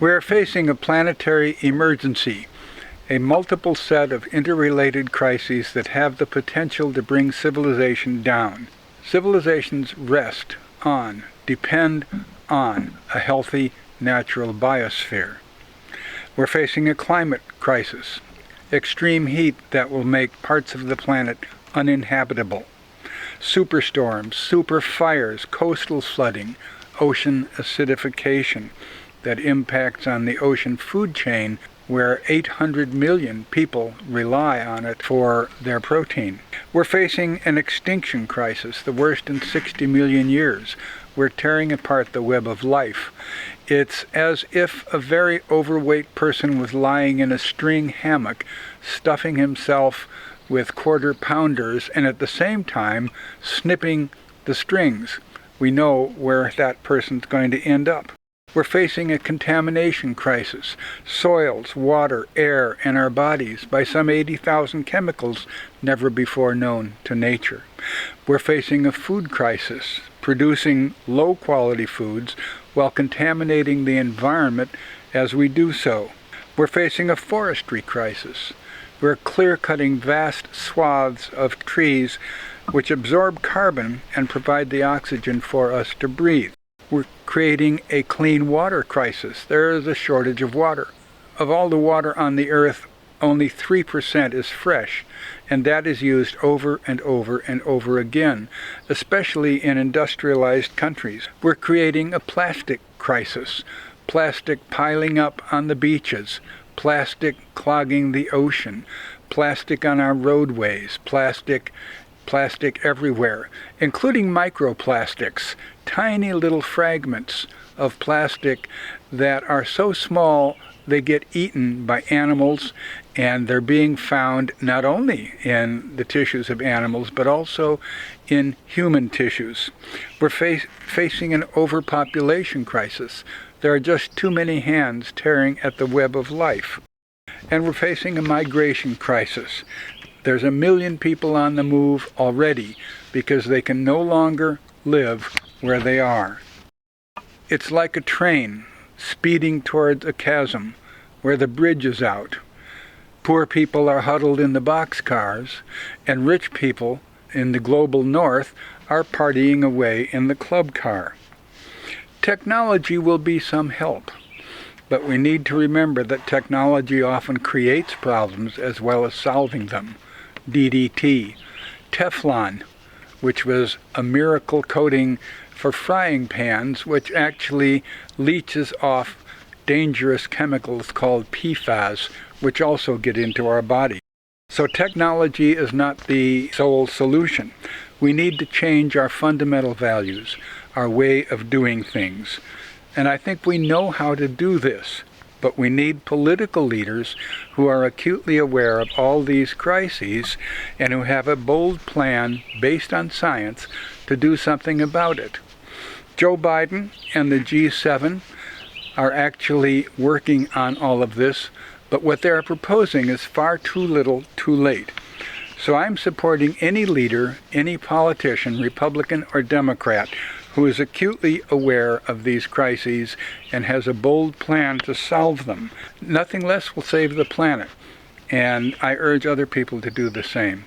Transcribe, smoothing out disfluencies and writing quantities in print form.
We are facing a planetary emergency, a multiple set of interrelated crises that have the potential to bring civilization down. Civilizations depend on a healthy natural biosphere. We're facing a climate crisis, extreme heat that will make parts of the planet uninhabitable, superstorms, super fires, coastal flooding, ocean acidification that impacts on the ocean food chain where 800 million people rely on it for their protein. We're facing an extinction crisis, the worst in 60 million years. We're tearing apart the web of life. It's as if a very overweight person was lying in a string hammock, stuffing himself with quarter pounders and at the same time snipping the strings. We know where that person's going to end up. We're facing a contamination crisis, soils, water, air, and our bodies by some 80,000 chemicals never before known to nature. We're facing a food crisis, producing low-quality foods while contaminating the environment as we do so. We're facing a forestry crisis. We're clear-cutting vast swaths of trees which absorb carbon and provide the oxygen for us to breathe. We're creating a clean water crisis. There is a shortage of water. Of all the water on the earth, only 3% is fresh, and that is used over and over and over again, especially in industrialized countries. We're creating a plastic crisis. Plastic piling up on the beaches, plastic clogging the ocean, plastic on our roadways, plastic everywhere, including microplastics, tiny little fragments of plastic that are so small they get eaten by animals, and they're being found not only in the tissues of animals but also in human tissues. We're facing an overpopulation crisis. There are just too many hands tearing at the web of life. And we're facing a migration crisis. There's 1 million people on the move already because they can no longer live where they are. It's like a train speeding towards a chasm where the bridge is out. Poor people are huddled in the boxcars, and rich people in the global north are partying away in the club car. Technology will be some help, but we need to remember that technology often creates problems as well as solving them. DDT, Teflon, which was a miracle coating for frying pans, which actually leaches off dangerous chemicals called PFAS, which also get into our body. So technology is not the sole solution. We need to change our fundamental values, our way of doing things. And I think we know how to do this. But we need political leaders who are acutely aware of all these crises and who have a bold plan based on science to do something about it. Joe Biden and the G7 are actually working on all of this, but what they're proposing is far too little, too late. So I'm supporting any leader, any politician, Republican or Democrat, who is acutely aware of these crises and has a bold plan to solve them. Nothing less will save the planet, and I urge other people to do the same.